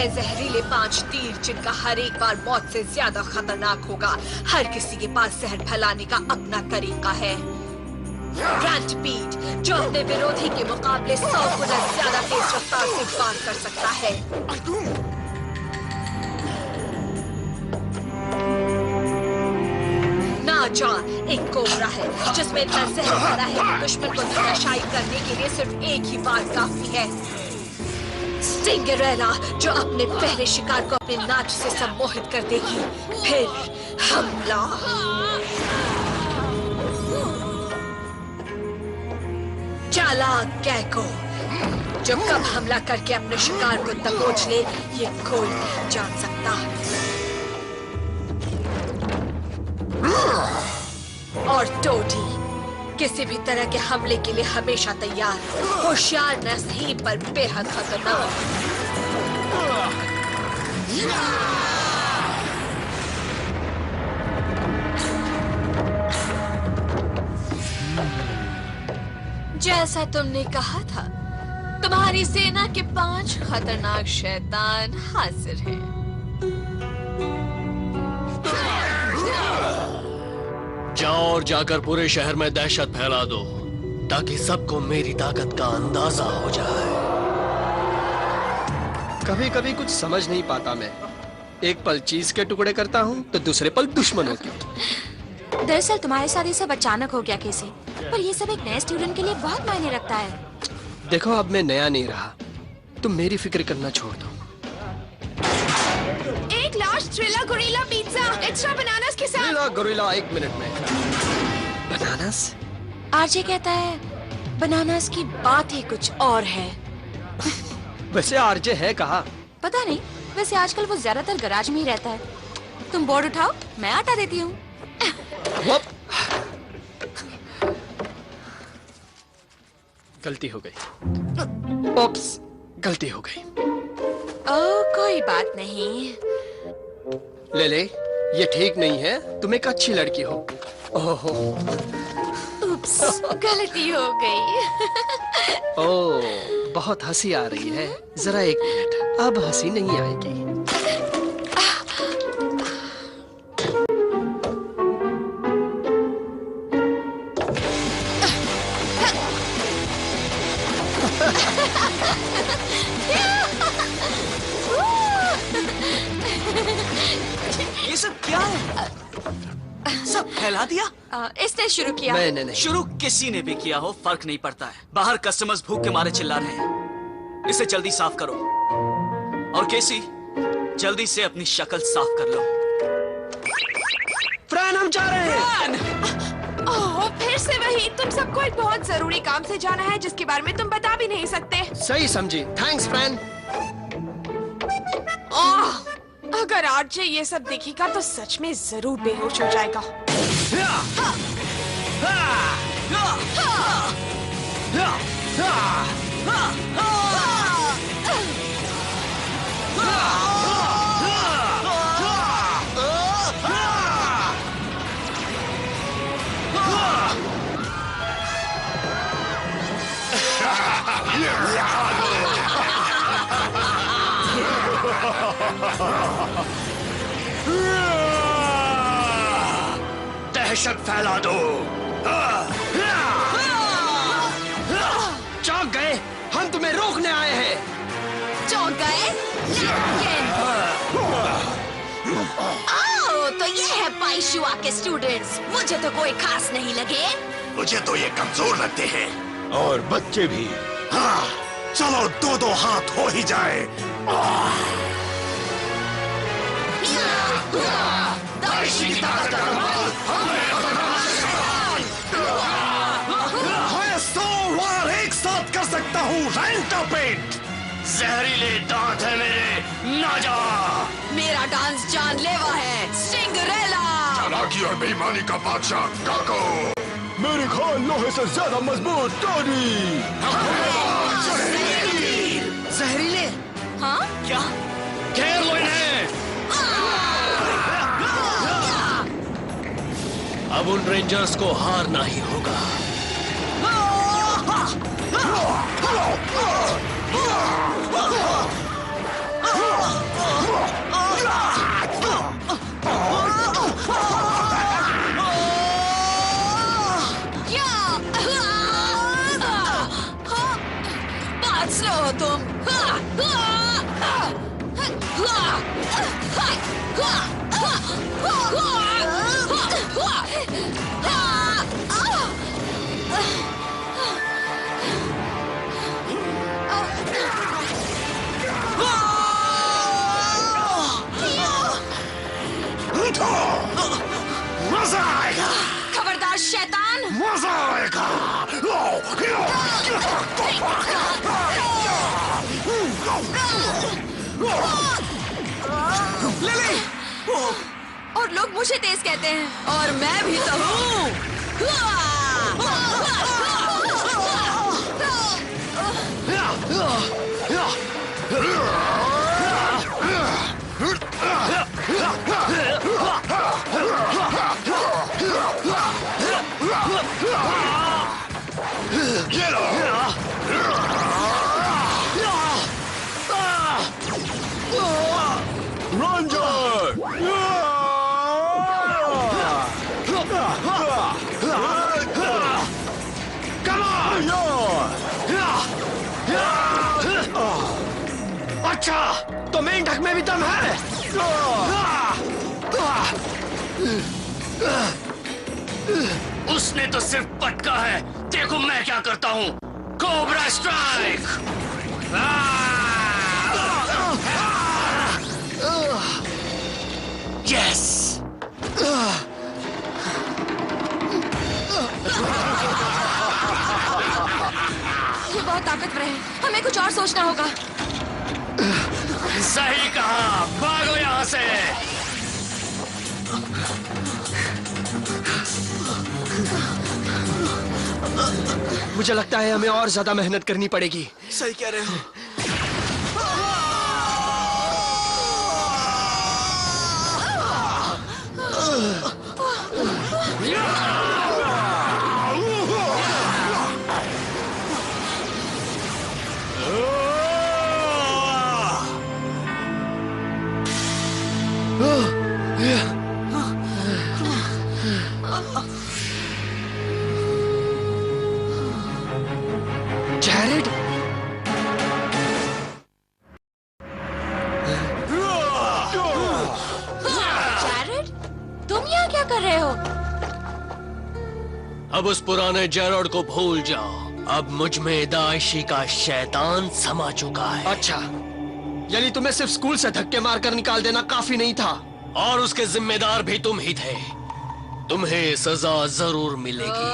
है जहरीले 5 तीर, जिनका हर एक बार मौत से ज्यादा खतरनाक होगा। हर किसी के पास जहर फैलाने का अपना तरीका है। ग्रैंट पीट, जो अपने विरोधी के मुकाबले 100 गुना ज्यादा तेज रफ्तार से वार कर सकता है। नाजा एक कोबरा है जिसमें इतना जहर भरा है कि दुश्मन को धराशायी करने के लिए सिर्फ एक ही वार काफी है। स्टिंगरेला, जो अपने पहले शिकार को अपने नाच से सम्मोहित कर देगी। फिर हमला। चालाक गैको, जो कब हमला करके अपने शिकार को दबोच ले ये कोई नहीं जान सकता। और टोडी, किसी भी तरह के हमले के लिए हमेशा तैयार, होशियार नहीं पर बेहद खतरनाक। जैसा तुमने कहा था, तुम्हारी सेना के 5 खतरनाक शैतान हाजिर हैं। जाओ और जाकर पूरे शहर में दहशत फैला दो, ताकि सबको मेरी ताकत का अंदाजा हो जाए। कभी कभी कुछ समझ नहीं पाता मैं। एक पल चीज के टुकड़े करता हूँ तो दूसरे पल दुश्मनों के। दरअसल तुम्हारे साथ ये सब अचानक हो गया कैसे? पर ये सब एक नए स्टूडेंट के लिए बहुत मायने रखता है। देखो, अब मैं नया नहीं रहा, तुम मेरी फिक्र करना छोड़ दो। एक large thriller gorilla pizza extra bananas के साथ। गोरिल्ला 1 मिनट में। बनानास? आरजे कहता है बनानास की बात ही कुछ और है। वैसे आरजे है कहाँ? पता नहीं, वैसे आजकल वो ज्यादातर गराज में ही रहता है। तुम बोर्ड उठाओ, मैं आटा देती हूँ। गलती हो गई। ओप्स, गलती हो गई। ओह, कोई बात नहीं। ले, ये ठीक नहीं है। तुम एक अच्छी लड़की हो। ओहो। उप्स, गलती हो गई। ओह, बहुत हंसी आ रही है। जरा 1 मिनट, अब हंसी नहीं आएगी। ये सब क्या है? सब फैला दिया? इसने शुरू किया। मैंने नहीं। शुरू किसी ने भी किया हो, फर्क नहीं पड़ता है। बाहर कस्टमर्स भूख के मारे चिल्ला रहे हैं। इसे जल्दी साफ करो। और केसी, जल्दी से अपनी शक्ल साफ कर लो। फ्रैन, हम जा रहे हैं। ओह, फिर से वही। तुम सबको एक बहुत जरूरी काम से जाना है, जिसके बारे में तुम बता भी नहीं सकते। सही समझी। थैंक्स फ्रैन। अगर आरजे ये सब देखेगा तो सच में जरूर बेहोश हो जाएगा। दहशत फैला दो। चौंक गए? हम तुम्हें रोकने आए हैं। चौंक गए? ओह, तो ये है पाइशुआ के स्टूडेंट्स। मुझे तो कोई खास नहीं लगे। मुझे तो ये कमजोर लगते हैं। और बच्चे भी। हाँ, चलो 2-2 हाथ हो ही जाए। मैं 100 वार एक साथ कर सकता हूँ। रैंटापेट। जहरीले दांत है मेरे, ना जा। मेरा डांस जानलेवा है, स्टिंगरेला। चालाकी और बेईमानी का बादशाह काको। मेरी खान लोहे से ज्यादा मजबूत टोनी। जहरीले? हाँ? क्या? घेर लो इन्हें। अब उन रेंजर्स को हारना ही होगा। तुम? मजा आएगा, खबरदार शैतान! मजा आएगा। लिली! और लोग मुझे तेज कहते हैं। और मैं भी तो हूँ। अच्छा, तो मेंढक में भी दम है। उसने तो सिर्फ पटका है, देखो मैं क्या करता हूँ। Cobra strike! यस! ये बहुत ताकतवर है, हमें कुछ और सोचना होगा। सही कहा, भागो यहाँ से। मुझे लगता है हमें और ज्यादा मेहनत करनी पड़ेगी। सही कह रहे हो। जैरेड, जैरेड, तुम यहाँ क्या कर रहे हो? अब उस पुराने जेरॉड को भूल जाओ। अब मुझ में दाइशी का शैतान समा चुका है। अच्छा, यानी तुम्हें सिर्फ स्कूल से धक्के मारकर निकाल देना काफी नहीं था। और उसके जिम्मेदार भी तुम ही थे। तुम्हें सजा जरूर मिलेगी।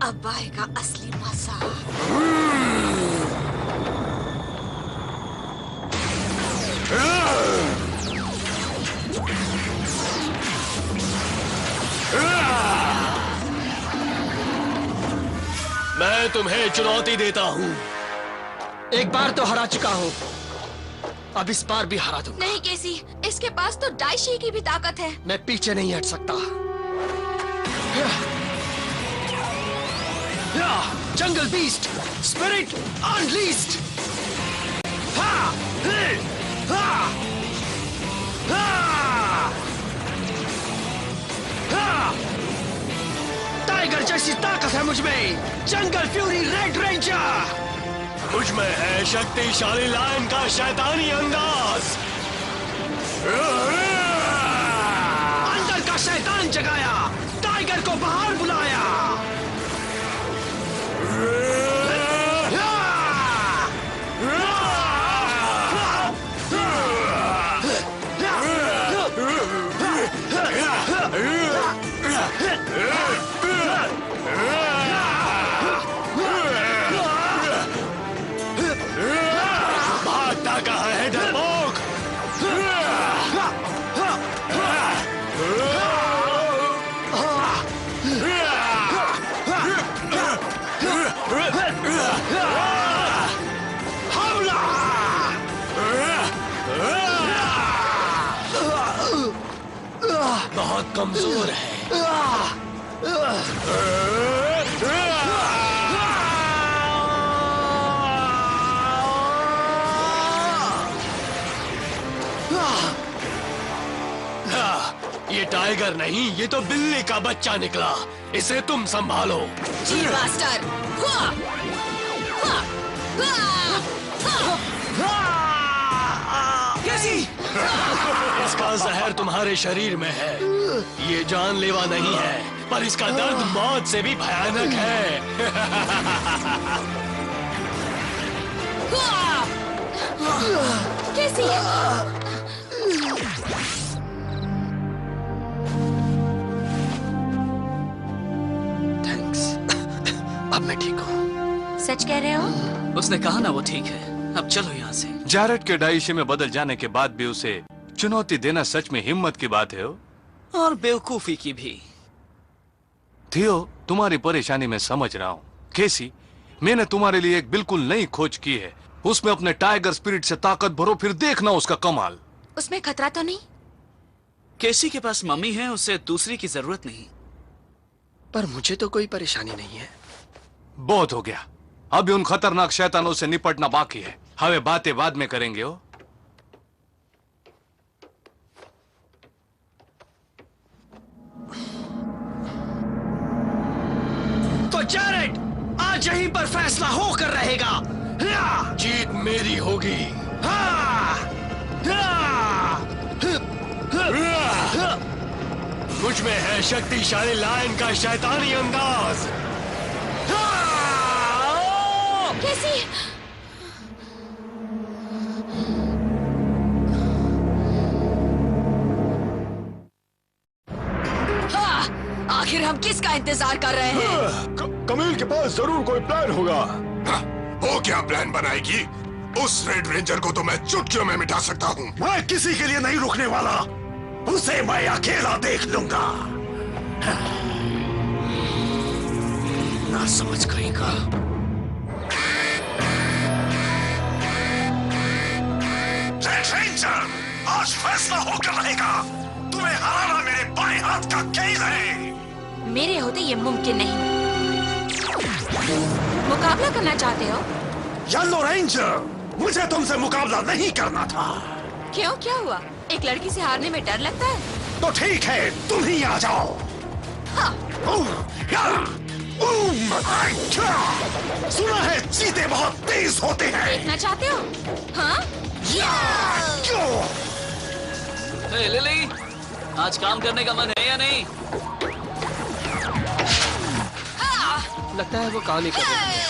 अब आएगा असली मजा। मैं तुम्हें चुनौती देता हूँ। एक बार तो हरा चुका हूँ, अब इस बार भी हरा दूंगा। नहीं केसी, इसके पास तो डाइशी की भी ताकत है। मैं पीछे नहीं हट सकता। जंगल बीस्ट, स्पिरिट अनलीस्ड। टाइगर जैसी ताकत है मुझ में। Jungle Fury red ranger. मुझ में है शक्तिशाली लायन का शैतानी अंदाज। अंदर का शैतान जगाया, टाइगर को बाहर बुलाया। भागता कहाँ है डरपोक? बहुत कमजोर है। ये टाइगर नहीं, ये तो बिल्ली का बच्चा निकला। इसे तुम संभालो। जी मास्टर। कैसी? इसका जहर तुम्हारे शरीर में है। ये जानलेवा नहीं है, पर इसका दर्द मौत से भी भयानक है। कैसी? थैंक्स। अब मैं ठीक हूँ। सच कह रहे हो? उसने कहा ना वो ठीक है। अब चलो यहाँ से। जैरेड के डाइशी में बदल जाने के बाद भी उसे चुनौती देना सच में हिम्मत की बात है। और बेवकूफी की भी। थियो, तुम्हारी परेशानी मैं समझ रहा हूँ। केसी, मैंने तुम्हारे लिए एक बिल्कुल नई खोज की है। उसमें अपने टाइगर स्पिरिट से ताकत भरो, फिर देखना उसका कमाल। उसमें खतरा तो नहीं? केसी के पास मम्मी है, उसे दूसरी की जरूरत नहीं। पर मुझे तो कोई परेशानी नहीं है। बहुत हो गया। अभी उन खतरनाक शैतानों से निपटना बाकी है। हमें बातें बाद में करेंगे हो। तो जैरेड, आज यहीं पर फैसला होकर रहेगा। जीत मेरी होगी। मुझ में है शक्तिशाली लायन का शैतानी अंदाज। कैसी? आखिर हम किसका इंतजार कर रहे हैं? कमील के पास जरूर कोई प्लान होगा। वो क्या प्लान बनाएगी? उस रेड रेंजर को तो मैं चुटकियों में मिटा सकता हूँ। मैं किसी के लिए नहीं रुकने वाला। उसे मैं अकेला देख लूंगा। ना समझ कहेगा। रेड रेंजर, आज फैसला होकर रहेगा। तुम्हें हराना मेरे बाएं हाथ का खेल है। मेरे होते ये मुमकिन नहीं। मुकाबला करना चाहते हो? येलो रेंजर, मुझे तुमसे मुकाबला नहीं करना था। क्यों, क्या हुआ? एक लड़की से हारने में डर लगता है? तो ठीक है, तुम ही आ जाओ। सुना है चीते बहुत तेज होते हैं। देखना चाहते हो? हाँ? ए, लिली, आज काम करने का मन है या नहीं? लगता है वो काम ही कर रहे हैं।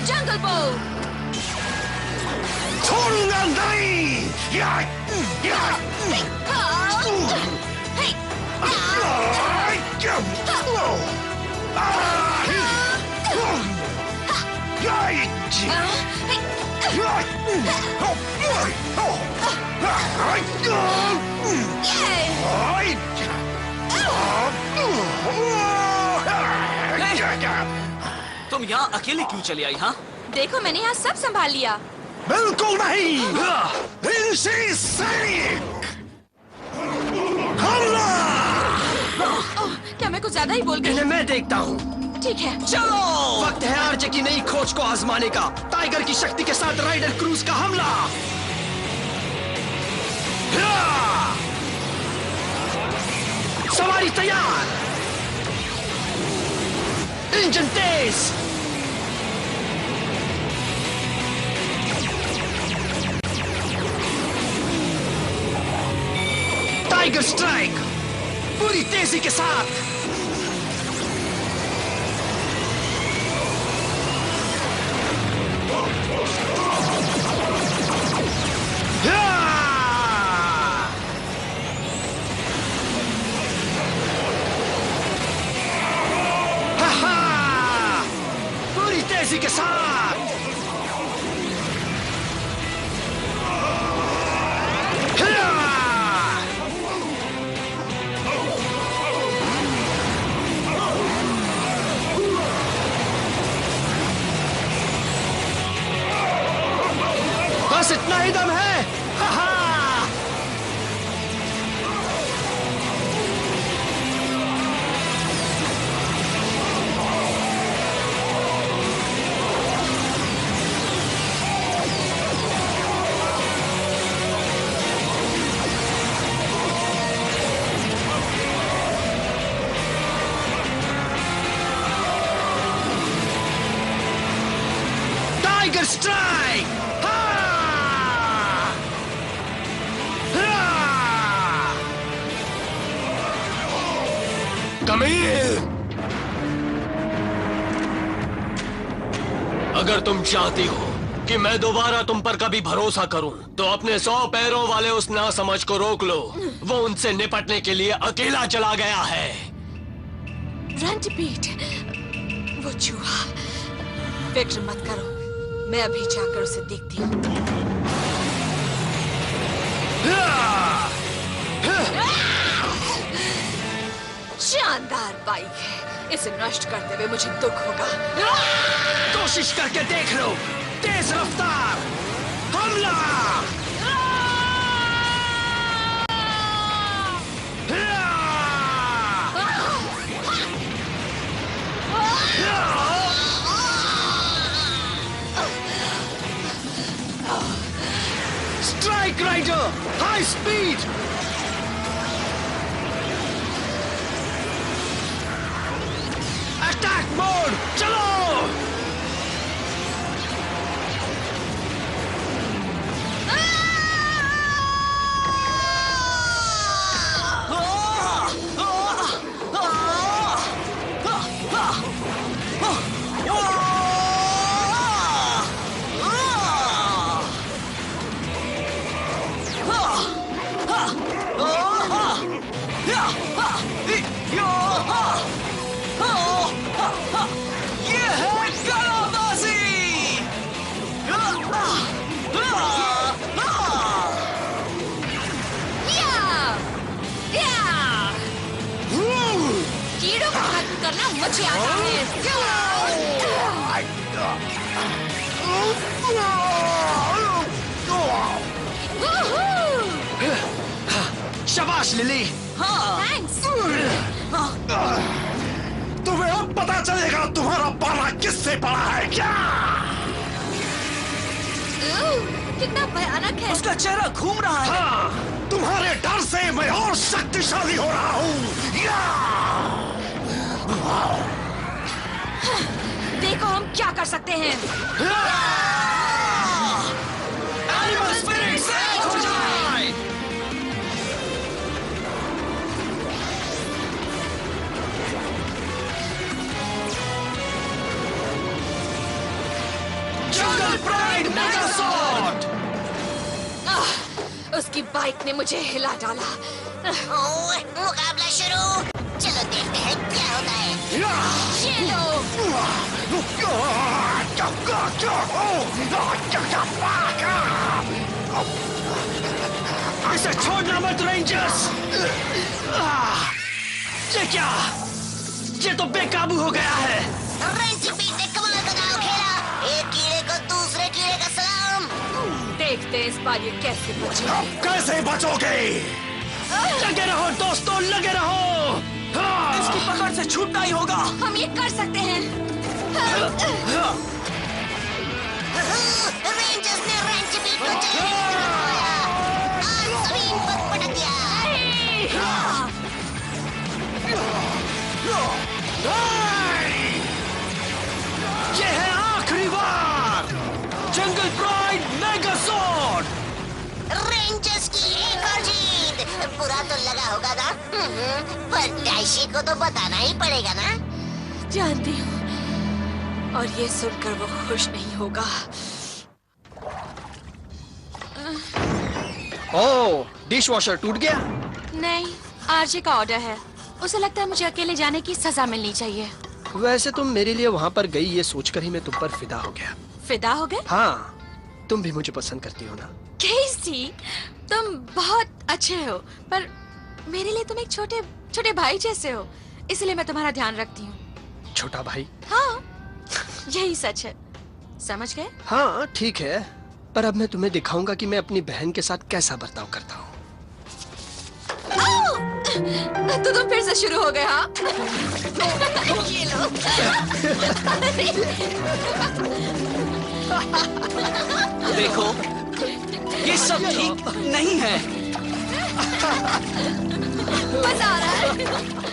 जंगल बुल! छोड़ूंगा नहीं। तुम यहाँ अकेले क्यों चली आई? हाँ, देखो मैंने यहाँ सब संभाल लिया। बिल्कुल नहीं। हिंसी सैनिक, हमला! ओह, क्या मैं कुछ ज्यादा ही बोल गई? इन्हें मैं देखता हूँ। ठीक है, चलो, वक्त है आरजे की नई खोज को आजमाने का। टाइगर की शक्ति के साथ राइडर क्रूज का हमला। सवारी तैयार, इंजन तेज। टाइगर स्ट्राइक पूरी तेजी के साथ। बस इतना ही दम है। हा हा। Tiger strike! कमील! अगर तुम चाहती हो कि मैं दोबारा तुम पर कभी भरोसा करूं, तो अपने 100 पैरों वाले उस नासमझ को रोक लो। वो उनसे निपटने के लिए अकेला चला गया है। रंटपीट, वो चूहा। फिक्र मत करो, मैं अभी जाकर उसे देखती हूँ। शानदार बाइक है, इसे नष्ट करते हुए मुझे दुख होगा। कोशिश करके देख लो। तेज रफ्तार हमला! Strike rider, high speed! Attack mode, चलो! कीड़ों को खत्म करना मुझे आता है। शाबाश लिली। थैंक्स। तुम्हें अब पता चलेगा तुम्हारा पाला किससे पड़ा है क्या? कितना भयानक है। उसका चेहरा घूम रहा है। हाँ, तुम्हारे डर से मैं और शक्तिशाली हो रहा हूँ। देखो हम क्या कर सकते हैं। एनिमल स्पिरिट सेट हो जाए! जंगल प्राइड मेगासॉर्ड! उसकी बाइक ने मुझे हिला डाला। मुकाबला शुरू। चलो देखते हैं क्या होता है। इसे छोड़ना मत रेंजर्स! ये क्या? ये तो बेकाबू हो गया है। रंटपीट ने कमाल का दाव खेला। एक कीड़े को दूसरे कीड़े का सलाम। देखते हैं इस बार ये कैसे बचेगा। कैसे बचोगे? लगे रहो दोस्तों, लगे रहो। इसकी पकड़ से छूटना ही होगा। हम ये कर सकते हैं। रेंजर्स ने रंटपीट को जलने की तरफ खोया और जमीन पर पटक दिया। ये है आखिरी बार। जंगल प्राइड मेगासॉर्ड! रेंजर्स की एक और जीत। बुरा तो लगा होगा ना, पर डैशी को तो बताना ही पड़ेगा ना। जानती हूँ, और ये सुनकर वो खुश नहीं होगा। ओह, डिशवॉशर टूट गया। नहीं, आरजे का ऑर्डर है। उसे लगता है मुझे अकेले जाने की सजा मिलनी चाहिए। वैसे तुम मेरे लिए वहाँ पर गई ये सोचकर ही मैं तुम पर फिदा हो गया। फिदा हो गए? हाँ, तुम भी मुझे पसंद करती हो ना? केसी, तुम बहुत अच्छे हो, पर मेरे लिए तुम एक छोटे छोटे भाई जैसे हो, इसलिए मैं तुम्हारा ध्यान रखती हूँ। छोटा भाई? हाँ, यही सच है। समझ गए? हाँ ठीक है, पर अब मैं तुम्हें दिखाऊंगा कि मैं अपनी बहन के साथ कैसा बर्ताव करता हूँ। तो तुम फिर से शुरू हो गए, हाँ? ये लो। देखो, ये सब ठीक नहीं है। मजा आ रहा है।